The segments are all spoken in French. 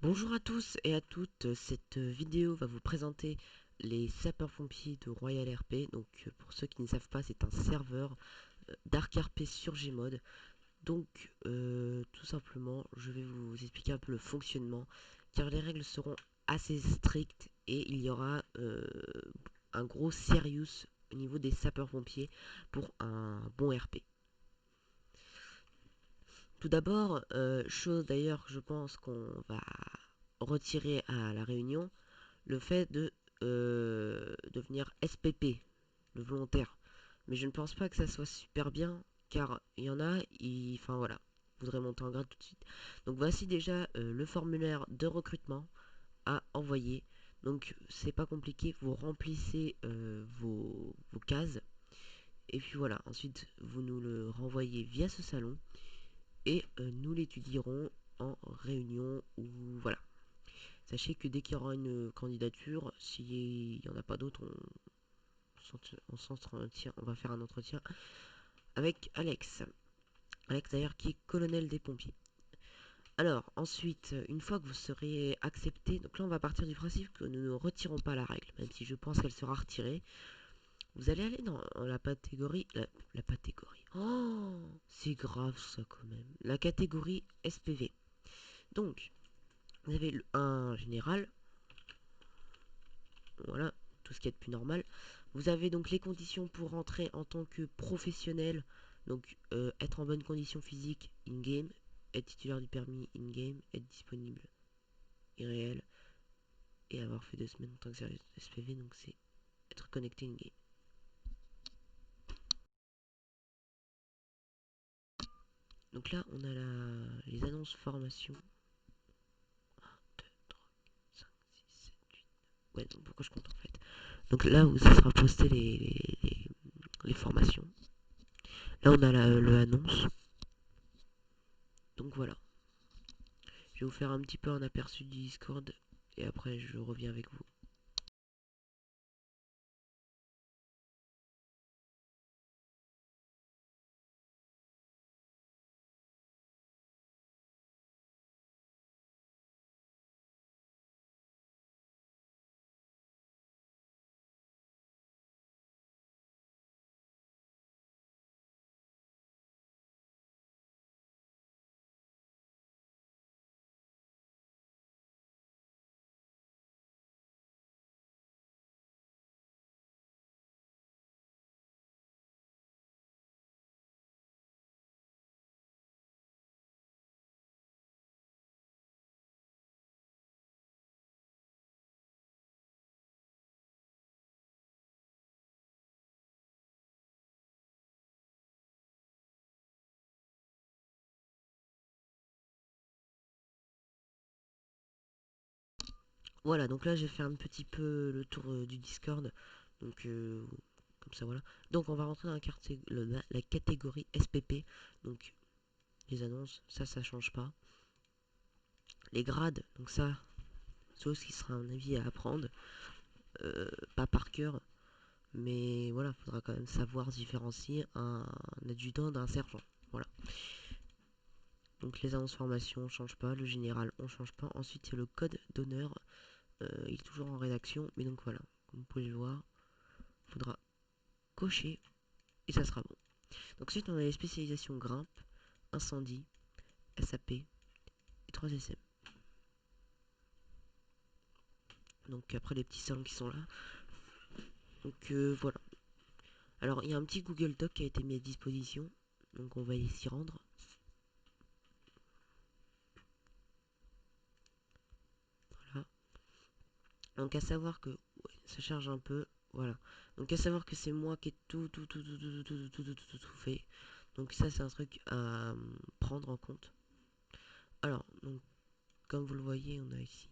Bonjour à tous et à toutes, cette vidéo va vous présenter les sapeurs-pompiers de Royal RP. Donc pour ceux qui ne savent pas, c'est un serveur d'Arc RP sur Gmod. Donc tout simplement, je vais vous expliquer un peu le fonctionnement car les règles seront assez strictes et il y aura un gros serious au niveau des sapeurs-pompiers pour un bon RP. Tout d'abord, chose d'ailleurs que je pense qu'on va retirer à la réunion, le fait de devenir SPP, le volontaire. Mais je ne pense pas que ça soit super bien, car il y en a, enfin voilà, voudraient monter en grade tout de suite. Donc voici déjà le formulaire de recrutement à envoyer. Donc c'est pas compliqué, vous remplissez vos cases, et puis voilà, ensuite vous nous le renvoyez via ce salon, et nous l'étudierons en réunion, ou voilà. Sachez que dès qu'il y aura une candidature, s'il n'y en a pas d'autres, on va faire un entretien avec Alex. Alex d'ailleurs qui est colonel des pompiers. Alors ensuite, une fois que vous serez accepté, donc là on va partir du principe que nous ne retirons pas la règle, même si je pense qu'elle sera retirée. Vous allez aller dans la catégorie, la catégorie. Oh, c'est grave ça quand même. La catégorie SPV. Donc, vous avez un général, voilà, tout ce qui est de plus normal. Vous avez donc les conditions pour rentrer en tant que professionnel, donc être en bonne condition physique in-game, être titulaire du permis in-game, être disponible irréel et avoir fait 2 semaines en tant que service SPV, donc c'est être connecté in-game. Donc là, on a les annonces formation. 1, 2, 3, 5, 6, 7, 8. Ouais, donc pourquoi je compte en fait. Donc là où ça sera posté les formations. Là, on a le annonce. Donc voilà. Je vais vous faire un petit peu un aperçu du Discord et après je reviens avec vous. Voilà, donc là j'ai fait un petit peu le tour du Discord. Donc comme ça voilà. Donc on va rentrer dans la catégorie SPP. Donc les annonces, ça change pas. Les grades, donc ça, c'est ce qui sera un avis à apprendre. Pas par cœur, mais voilà, faudra quand même savoir différencier un adjudant d'un sergent. Voilà. Donc les annonces formation on change pas, le général on change pas. Ensuite c'est le code d'honneur. Il est toujours en rédaction, mais donc voilà, comme vous pouvez le voir, il faudra cocher et ça sera bon. Donc ensuite on a les spécialisations grimpe, incendie, SAP et 3SM. Donc après les petits salons qui sont là. Donc voilà. Alors il y a un petit Google Doc qui a été mis à disposition, donc on va y s'y rendre. Voilà. Donc à savoir que ouais, ça charge un peu, voilà. Donc à savoir que c'est moi qui ai tout fait. Donc ça c'est un truc à prendre en compte. Alors, donc, comme vous le voyez, on a ici.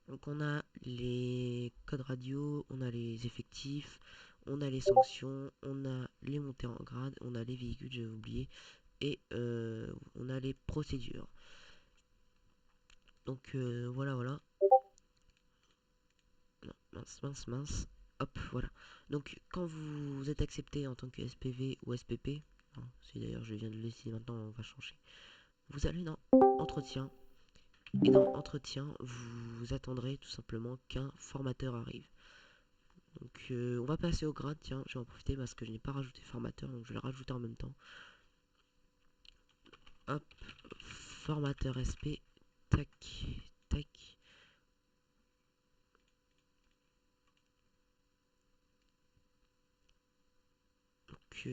Donc on a les codes radio, on a les effectifs, on a les sanctions, on a les montées en grade, on a les véhicules, j'ai oublié, et on a les procédures. Donc voilà, voilà. Non, mince, mince, mince. Hop, voilà. Donc quand vous êtes accepté en tant que SPV ou SPP, hein, si d'ailleurs je viens de le laisser maintenant, on va changer. Vous allez dans entretien. Et dans entretien, vous attendrez tout simplement qu'un formateur arrive. Donc on va passer au grade, tiens, je vais en profiter parce que je n'ai pas rajouté formateur, donc je vais le rajouter en même temps. Hop, formateur SP, tac, tac. Donc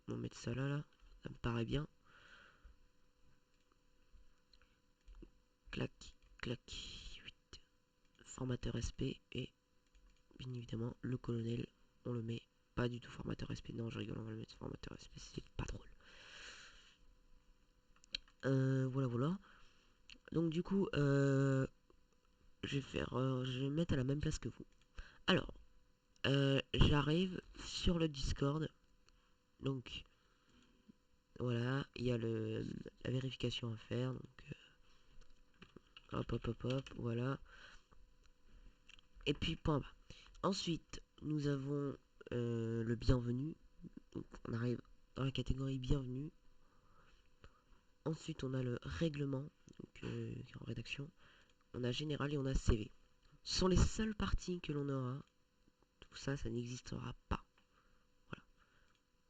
on va mettre ça là, ça me paraît bien. Clac, clac, 8. Formateur SP et bien évidemment le colonel, on le met pas du tout formateur SP. Non, je rigole, on va le mettre formateur SP, c'est pas drôle. Voilà, voilà. Donc du coup, je vais me mettre à la même place que vous. Alors, j'arrive sur le Discord. Donc, voilà, il y a la vérification à faire. Donc, hop, hop, hop, hop, voilà. Et puis, point bas. Ensuite, nous avons le bienvenu. Donc, on arrive dans la catégorie bienvenue. Ensuite, on a le règlement, donc, qui est en rédaction. On a général et on a CV. Ce sont les seules parties que l'on aura. Tout ça, ça n'existera pas. Voilà.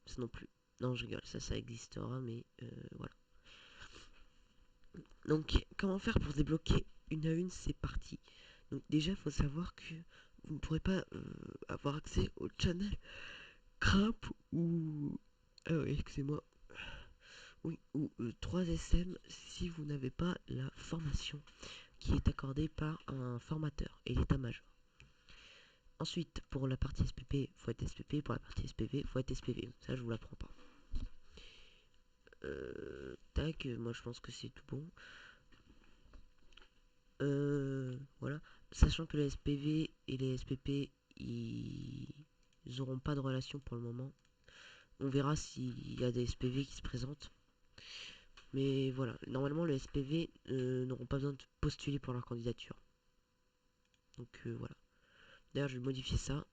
Ça non plus. Non, je rigole, ça existera, mais voilà. Donc, comment faire pour débloquer une à une ces parties? Donc, déjà, il faut savoir que vous ne pourrez pas avoir accès au channel Crap ou. Ah oui, excusez-moi. Oui, ou 3SM si vous n'avez pas la formation qui est accordée par un formateur et l'état-major. Ensuite, pour la partie SPP, faut être SPP. Pour la partie SPV, faut être SPV. Ça, je vous l'apprends pas. Tac, moi je pense que c'est tout bon. Voilà. Sachant que les SPV et les SPP, ils auront pas de relation pour le moment. On verra s'il y a des SPV qui se présentent. Mais voilà, normalement les SPV n'auront pas besoin de postuler pour leur candidature. Donc voilà. D'ailleurs, je vais modifier ça.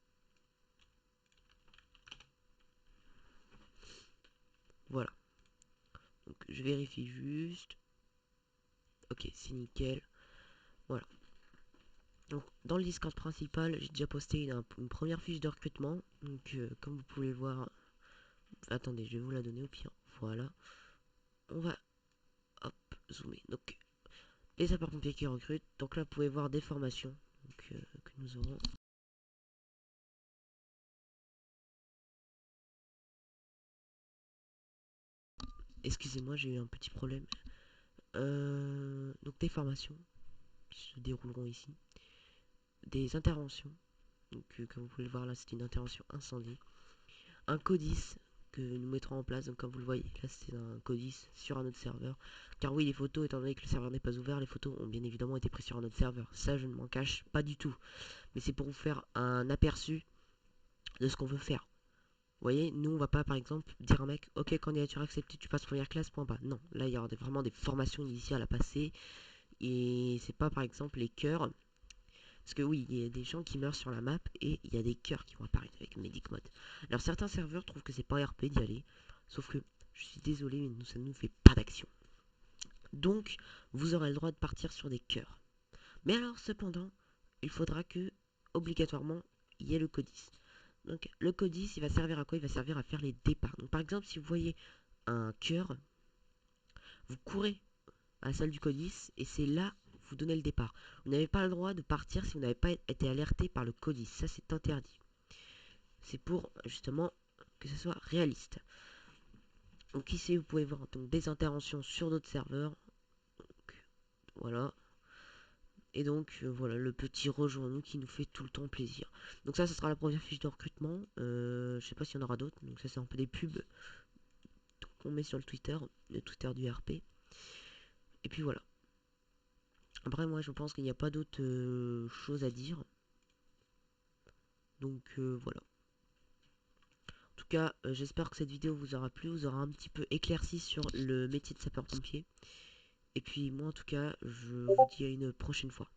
Voilà. Donc je vérifie juste. Ok, c'est nickel. Voilà. Donc dans le Discord principal, j'ai déjà posté une première fiche de recrutement. Donc comme vous pouvez le voir, attendez, je vais vous la donner au pire. Voilà. On va hop zoomer. Donc les sapeurs-pompiers qui recrutent. Donc là, vous pouvez voir des formations donc, que nous aurons. Excusez-moi, j'ai eu un petit problème. Donc des formations qui se dérouleront ici. Des interventions. Donc comme vous pouvez le voir là, c'est une intervention incendie. Un codis que nous mettrons en place. Donc comme vous le voyez, là c'est un codis sur un autre serveur. Car oui, les photos, étant donné que le serveur n'est pas ouvert, les photos ont bien évidemment été prises sur un autre serveur. Ça, je ne m'en cache pas du tout. Mais c'est pour vous faire un aperçu de ce qu'on veut faire. Vous voyez, nous on va pas par exemple dire à un mec, ok, candidature acceptée, tu passes première classe, point bas. Non, là il y aura vraiment des formations initiales à passer. Et c'est pas par exemple les cœurs. Parce que oui, il y a des gens qui meurent sur la map et il y a des cœurs qui vont apparaître avec Medic Mode. Alors certains serveurs trouvent que c'est pas RP d'y aller. Sauf que je suis désolé, mais nous, ça ne nous fait pas d'action. Donc, vous aurez le droit de partir sur des cœurs. Mais alors, cependant, il faudra que, obligatoirement, il y ait le codis. Donc, le codis, il va servir à quoi? Il va servir à faire les départs. Donc, par exemple, si vous voyez un cœur, vous courez à la salle du codis et c'est là vous donnez le départ. Vous n'avez pas le droit de partir si vous n'avez pas été alerté par le codis. Ça, c'est interdit. C'est pour, justement, que ce soit réaliste. Donc ici, vous pouvez voir donc, des interventions sur d'autres serveurs. Donc, voilà. Et donc, voilà, le petit rejoins-nous qui nous fait tout le temps plaisir. Donc ça, ce sera la première fiche de recrutement. Je sais pas s'il y en aura d'autres. Donc ça, c'est un peu des pubs qu'on met sur le Twitter du RP. Et puis voilà. Après, moi, je pense qu'il n'y a pas d'autres choses à dire. Donc voilà. En tout cas, j'espère que cette vidéo vous aura plu, vous aura un petit peu éclairci sur le métier de sapeur-pompier. Et puis moi, en tout cas, je vous dis à une prochaine fois.